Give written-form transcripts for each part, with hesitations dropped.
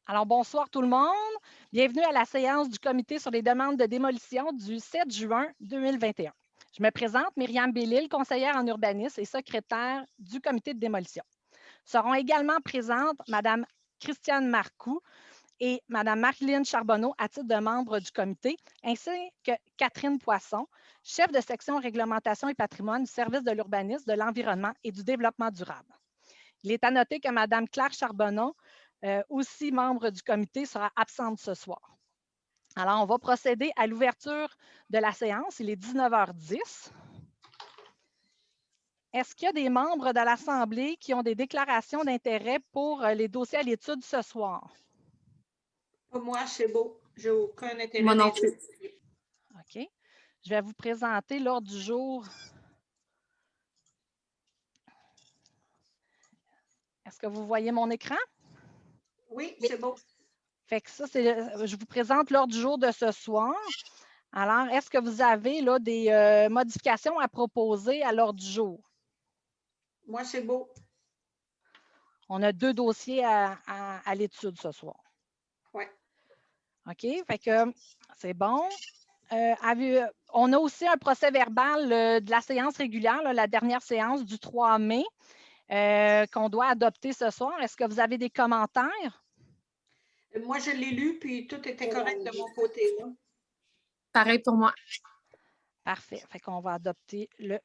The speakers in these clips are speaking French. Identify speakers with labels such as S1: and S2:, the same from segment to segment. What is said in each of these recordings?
S1: Alors, bonsoir tout le monde. Bienvenue à la séance du comité sur les demandes de démolition du 7 juin 2021. Je me présente, Myriam Bellil, conseillère en urbanisme et secrétaire du comité de démolition. Seront également présentes Mme Christiane Marcoux et Mme Marilyn Charbonneau à titre de membre du comité, ainsi que Catherine Poisson, chef de section réglementation et patrimoine du service de l'urbanisme, de l'environnement et du développement durable. Il est à noter que Mme Claire Charbonneau, aussi membre du comité, sera absente ce soir. Alors, on va procéder à l'ouverture de la séance. Il est 19h10. Est-ce qu'il y a des membres de l'Assemblée qui ont des déclarations d'intérêt pour les dossiers à l'étude ce soir?
S2: Pour moi, c'est beau. J'ai aucun intérêt.
S3: Moi non plus.
S1: OK. Je vais vous présenter l'ordre du jour. Est-ce que vous voyez mon écran?
S2: Oui, c'est beau.
S1: Fait que ça, je vous présente l'ordre du jour de ce soir. Alors, est-ce que vous avez là, des modifications à proposer à l'ordre du jour?
S2: Moi, c'est beau.
S1: On a 2 dossiers à l'étude ce soir.
S2: Oui.
S1: OK, fait que c'est bon. On a aussi un procès verbal de la séance régulière, là, la dernière séance du 3 mai, qu'on doit adopter ce soir. Est-ce que vous avez des commentaires?
S2: Moi, je l'ai lu, puis tout était correct de mon côté. Là.
S3: Pareil pour moi.
S1: Parfait. Fait qu'on va adopter le.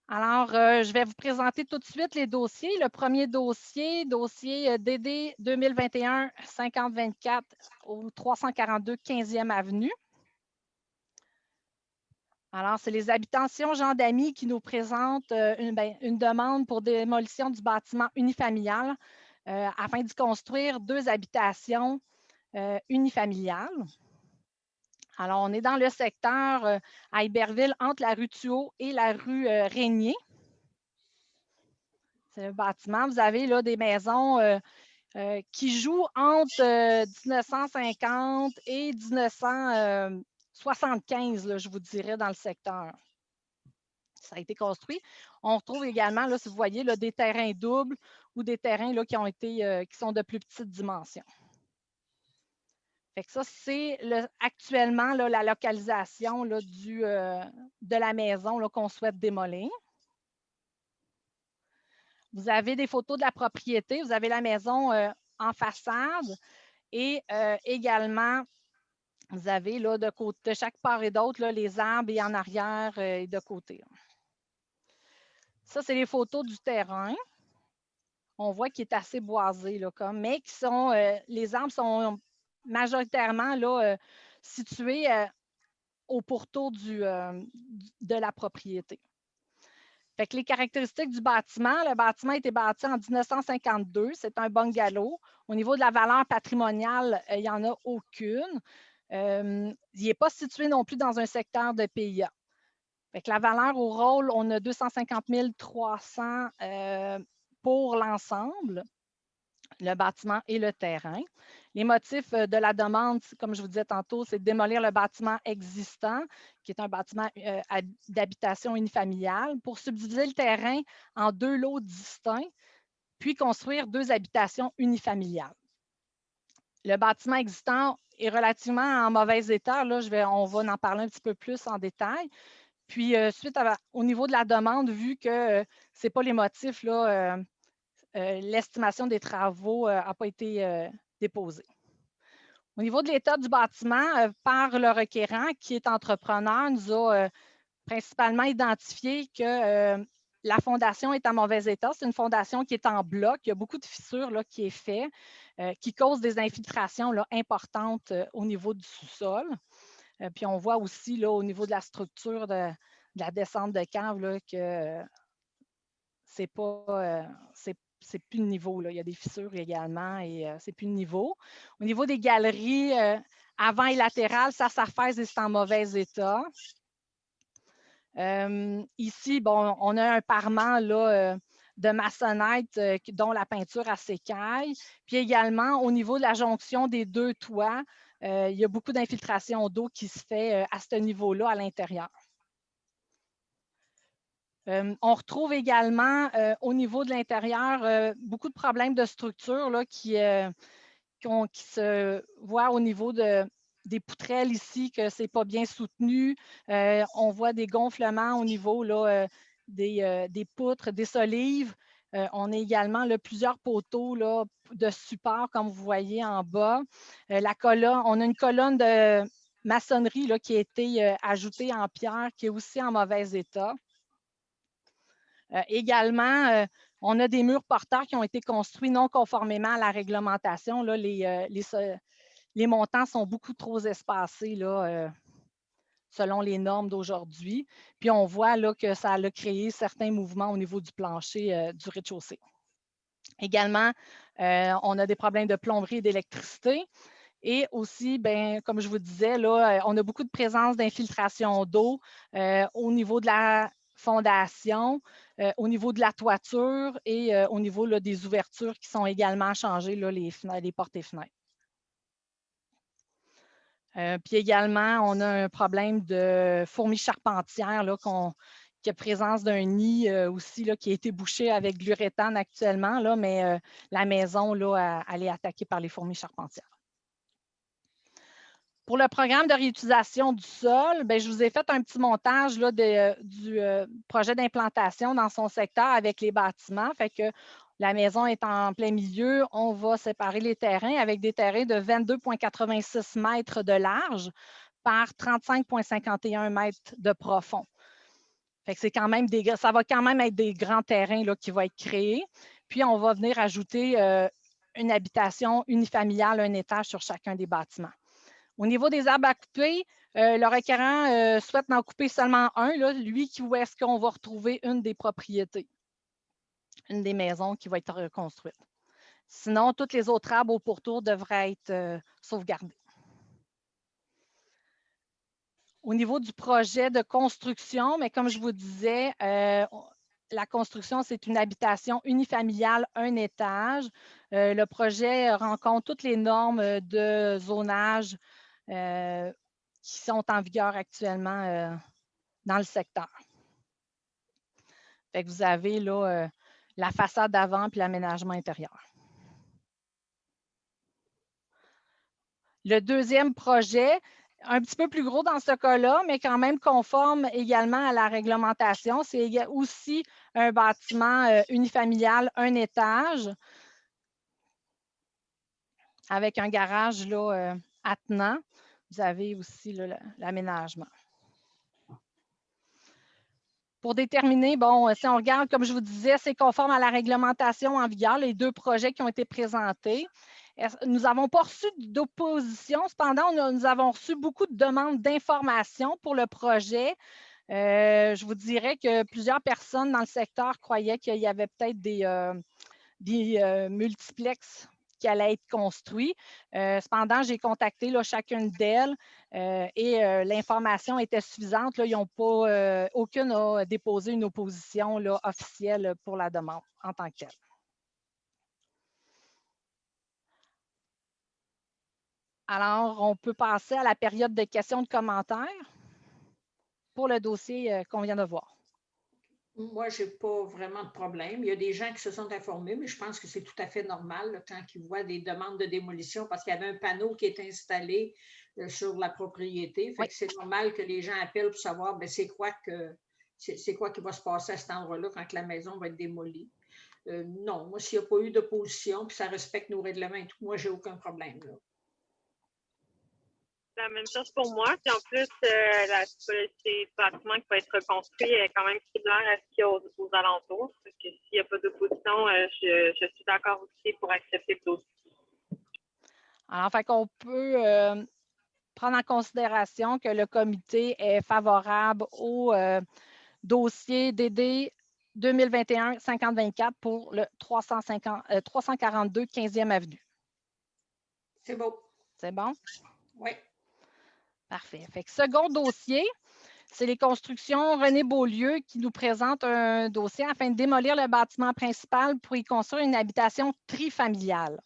S1: Alors, je vais vous présenter tout de suite les dossiers. Le premier dossier DD 2021-5024 au 342 15e Avenue. Alors, c'est les habitations Jean Damy qui nous présentent une demande pour démolition du bâtiment unifamilial afin d'y construire 2 habitations unifamiliales. Alors, on est dans le secteur à Iberville, entre la rue Thuot et la rue Régnier. C'est le bâtiment. Vous avez là des maisons qui jouent entre 1950 et 1975, là, je vous dirais, dans le secteur. Ça a été construit. On retrouve également, là, si vous voyez, là, des terrains doubles ou des terrains là, qui sont de plus petites dimensions. Fait que ça, c'est actuellement là, la localisation là, de la maison qu'on souhaite démolir. Vous avez des photos de la propriété. Vous avez la maison en façade et également, vous avez là, de chaque part et d'autre les arbres et en arrière et de côté. Ça, c'est les photos du terrain. On voit qu'il est assez boisé, là, mais les arbres sont majoritairement là, situés au pourtour de la propriété. Fait que les caractéristiques du bâtiment, le bâtiment a été bâti en 1952. C'est un bungalow. Au niveau de la valeur patrimoniale, il n'y en a aucune. Il n'est pas situé non plus dans un secteur de PIA. Fait que la valeur au rôle, on a 250 300 pour l'ensemble, le bâtiment et le terrain. Les motifs de la demande, comme je vous disais tantôt, c'est de démolir le bâtiment existant, qui est un bâtiment d'habitation unifamiliale, pour subdiviser le terrain en 2 lots distincts, puis construire 2 habitations unifamiliales. Le bâtiment existant est relativement en mauvais état. Là, on va en parler un petit peu plus en détail. Puis, au niveau de la demande, vu que ce n'est pas les motifs, là, l'estimation des travaux n'a pas été déposée. Au niveau de l'état du bâtiment, par le requérant, qui est entrepreneur, nous a principalement identifié que la fondation est en mauvais état. C'est une fondation qui est en bloc. Il y a beaucoup de fissures là, qui est fait, qui cause des infiltrations là, importantes au niveau du sous-sol. Puis on voit aussi là, au niveau de la structure de la descente de cave là, que c'est pas c'est plus de niveau. Là. Il y a des fissures également et c'est plus de niveau. Au niveau des galeries avant et latérales, ça s'affaisse et c'est en mauvais état. Ici, bon, on a un parement là, de maçonnette dont la peinture s'écaille. Puis également, au niveau de la jonction des 2 toits, il y a beaucoup d'infiltration d'eau qui se fait à ce niveau-là à l'intérieur. On retrouve également au niveau de l'intérieur beaucoup de problèmes de structure là, qui se voient au niveau des poutrelles ici, que ce n'est pas bien soutenu. On voit des gonflements au niveau là, des poutres, des solives. On a également là, plusieurs poteaux là, de support, comme vous voyez en bas. On a une colonne de maçonnerie là, qui a été ajoutée en pierre, qui est aussi en mauvais état. Également, on a des murs porteurs qui ont été construits non conformément à la réglementation. Là, les montants sont beaucoup trop espacés là, selon les normes d'aujourd'hui. Puis on voit là, que ça a créé certains mouvements au niveau du plancher du rez-de-chaussée. Également, on a des problèmes de plomberie et d'électricité. Et aussi, bien, comme je vous disais, là, on a beaucoup de présence d'infiltration d'eau au niveau de la fondation, au niveau de la toiture et au niveau là, des ouvertures qui sont également changées, là, les portes et fenêtres. Puis également, on a un problème de fourmis charpentières là, qui a présence d'un nid aussi là, qui a été bouché avec de l'uréthane actuellement, là, mais la maison, là, elle est attaquée par les fourmis charpentières. Pour le programme de réutilisation du sol, bien, je vous ai fait un petit montage là, du projet d'implantation dans son secteur avec les bâtiments. Fait que la maison est en plein milieu. On va séparer les terrains avec des terrains de 22,86 mètres de large par 35,51 mètres de profond. Fait que c'est quand même ça va quand même être des grands terrains là, qui vont être créés. Puis, on va venir ajouter une habitation unifamiliale, un étage sur chacun des bâtiments. Au niveau des arbres à couper, le requérant souhaite en couper seulement un, là, lui où est-ce qu'on va retrouver une des propriétés, une des maisons qui va être reconstruite. Sinon, tous les autres arbres au pourtour devraient être sauvegardés. Au niveau du projet de construction, mais comme je vous disais, la construction, c'est une habitation unifamiliale, un étage. Le projet rencontre toutes les normes de zonage qui sont en vigueur actuellement dans le secteur. Fait que vous avez là, la façade avant puis l'aménagement intérieur. Le deuxième projet, un petit peu plus gros dans ce cas-là, mais quand même conforme également à la réglementation, c'est aussi un bâtiment unifamilial, un étage, avec un garage là, attenant. Vous avez aussi l'aménagement. Pour déterminer, bon, si on regarde, comme je vous disais, c'est conforme à la réglementation en vigueur, les deux projets qui ont été présentés. Nous n'avons pas reçu d'opposition. Cependant, nous avons reçu beaucoup de demandes d'informations pour le projet. Je vous dirais que plusieurs personnes dans le secteur croyaient qu'il y avait peut-être des multiplexes qui allaient être construits. Cependant, j'ai contacté là, chacune d'elles et l'information était suffisante. Là, aucune n'a déposé une opposition là, officielle pour la demande en tant que telle. Alors, on peut passer à la période de questions et de commentaires pour le dossier qu'on vient de voir.
S2: Moi, je n'ai pas vraiment de problème. Il y a des gens qui se sont informés, mais je pense que c'est tout à fait normal là, quand ils voient des demandes de démolition parce qu'il y avait un panneau qui est installé sur la propriété. Fait
S1: Oui.
S2: que c'est normal que les gens appellent pour savoir ben, c'est quoi qui va se passer à cet endroit-là quand la maison va être démolie. Non, moi, s'il n'y a pas eu d'opposition puis ça respecte nos règlements et tout, moi, j'ai aucun problème. Là.
S4: La même chose pour moi. Puis en plus, la typologie des bâtiments qui va être reconstruit est quand même similaire à ce qu'il y a aux alentours. Parce que s'il n'y a pas d'opposition, je suis d'accord aussi pour accepter le dossier.
S1: Alors, fait qu'on peut prendre en considération que le comité est favorable au dossier DD 2021-5024 pour le 342 15e Avenue.
S2: C'est beau.
S1: C'est bon?
S2: Oui.
S1: Parfait. Fait que second dossier, c'est les constructions René Beaulieu qui nous présente un dossier afin de démolir le bâtiment principal pour y construire une habitation trifamiliale.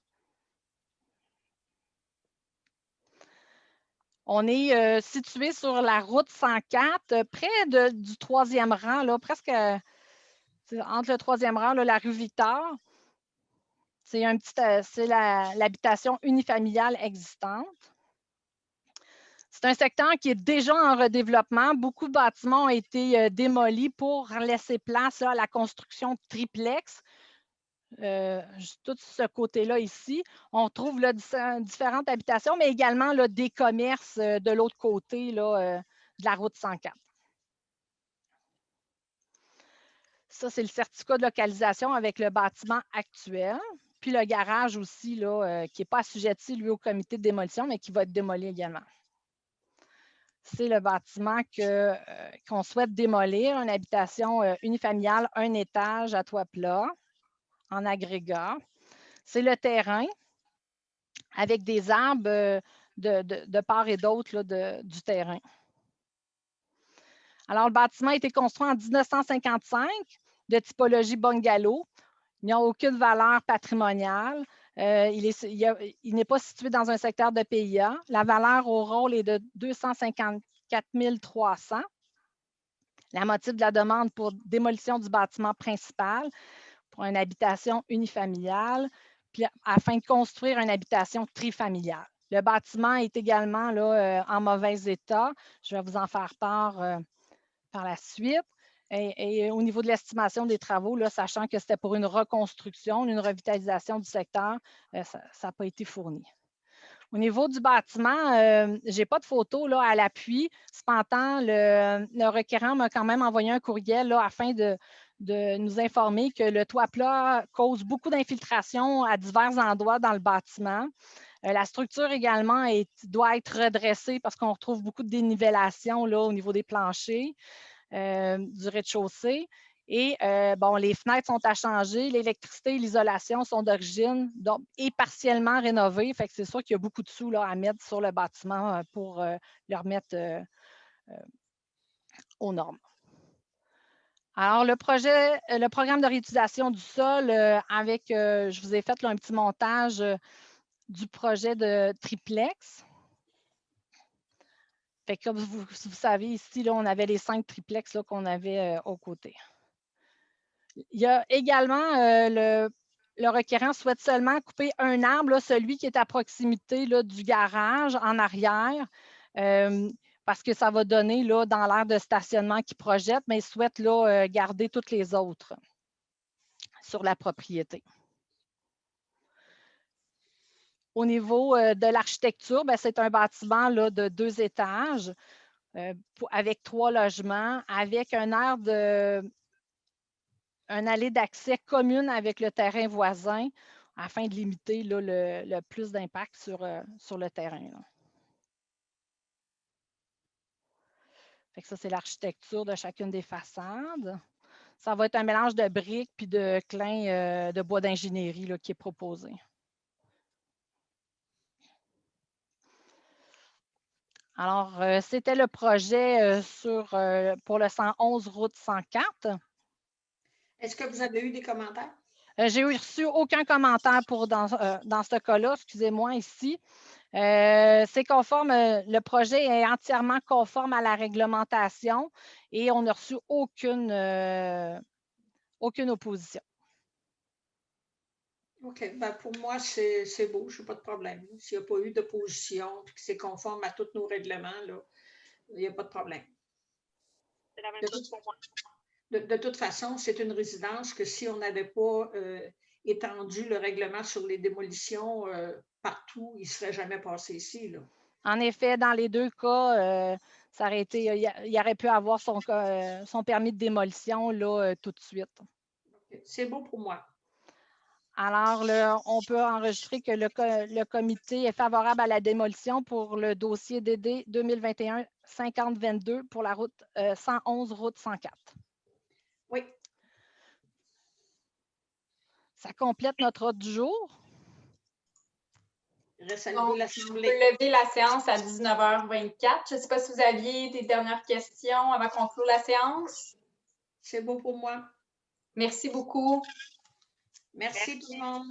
S1: On est situé sur la route 104, près du troisième rang, là, presque Entre le 3e rang, là, la rue Victor, c'est l'habitation unifamiliale existante. C'est un secteur qui est déjà en redéveloppement. Beaucoup de bâtiments ont été démolis pour laisser place là, à la construction de triplex. Tout ce côté-là ici, on trouve là, différentes habitations, mais également là, des commerces de l'autre côté là, de la route 104. Ça, c'est le certificat de localisation avec le bâtiment actuel. Puis le garage aussi, là, qui n'est pas assujetti, lui, au comité de démolition, mais qui va être démoli également. C'est le bâtiment qu'on souhaite démolir, une habitation unifamiliale, un étage à toit plat, en agrégat. C'est le terrain avec des arbres de part et d'autre du terrain. Alors, le bâtiment a été construit en 1955 de typologie bungalow. Il n'y a aucune valeur patrimoniale. Il n'est pas situé dans un secteur de PIA. La valeur au rôle est de 254 300. La motif de la demande pour démolition du bâtiment principal pour une habitation unifamiliale, puis afin de construire une habitation trifamiliale. Le bâtiment est également là, en mauvais état. Je vais vous en faire part par la suite. Et au niveau de l'estimation des travaux, là, sachant que c'était pour une reconstruction, une revitalisation du secteur, ça n'a pas été fourni. Au niveau du bâtiment, je n'ai pas de photo là, à l'appui. Cependant, le requérant m'a quand même envoyé un courriel là, afin de nous informer que le toit plat cause beaucoup d'infiltration à divers endroits dans le bâtiment. La structure également doit être redressée parce qu'on retrouve beaucoup de dénivellation là, au niveau des planchers. Du rez-de-chaussée. Et bon, les fenêtres sont à changer, l'électricité et l'isolation sont d'origine et partiellement rénovées. Fait que c'est sûr qu'il y a beaucoup de sous là, à mettre sur le bâtiment pour le remettre aux normes. Alors, le programme de réutilisation du sol, je vous ai fait là, un petit montage du projet de triplex. Fait que comme vous savez, ici, là, on avait les 5 triplex qu'on avait aux côtés. Il y a également le requérant souhaite seulement couper un arbre, là, celui qui est à proximité là, du garage en arrière, parce que ça va donner là, dans l'aire de stationnement qu'il projette, mais il souhaite là, garder toutes les autres sur la propriété. Au niveau de l'architecture, c'est un bâtiment là, de 2 étages avec 3 logements, avec un allée d'accès commune avec le terrain voisin afin de limiter là, le plus d'impact sur le terrain. Là. Fait que ça, c'est l'architecture de chacune des façades. Ça va être un mélange de briques puis de clins de bois d'ingénierie qui est proposé. Alors, c'était le projet pour le 111 route 104.
S2: Est-ce que vous avez eu des commentaires?
S1: J'ai reçu aucun commentaire dans ce cas-là, excusez-moi ici. C'est conforme, le projet est entièrement conforme à la réglementation et on n'a reçu aucune opposition.
S2: OK. Pour moi, c'est beau, je n'ai pas de problème. S'il n'y a pas eu d'opposition et que c'est conforme à tous nos règlements, là, il n'y a pas de problème.
S4: C'est la même chose pour moi.
S2: De toute façon, c'est une résidence que si on n'avait pas étendu le règlement sur les démolitions partout, il ne serait jamais passé ici. Là.
S1: En effet, dans les 2 cas, il aurait pu avoir son permis de démolition là, tout de suite.
S2: C'est beau pour moi.
S1: Alors, on peut enregistrer que le comité est favorable à la démolition pour le dossier DD 2021-5022 pour la route 111 route 104.
S2: Oui.
S1: Ça complète notre ordre du jour.
S3: Donc, je peux lever la séance à 19h24. Je ne sais pas si vous aviez des dernières questions avant qu'on clôt la séance.
S2: C'est beau pour moi.
S3: Merci beaucoup.
S2: Merci tout le monde.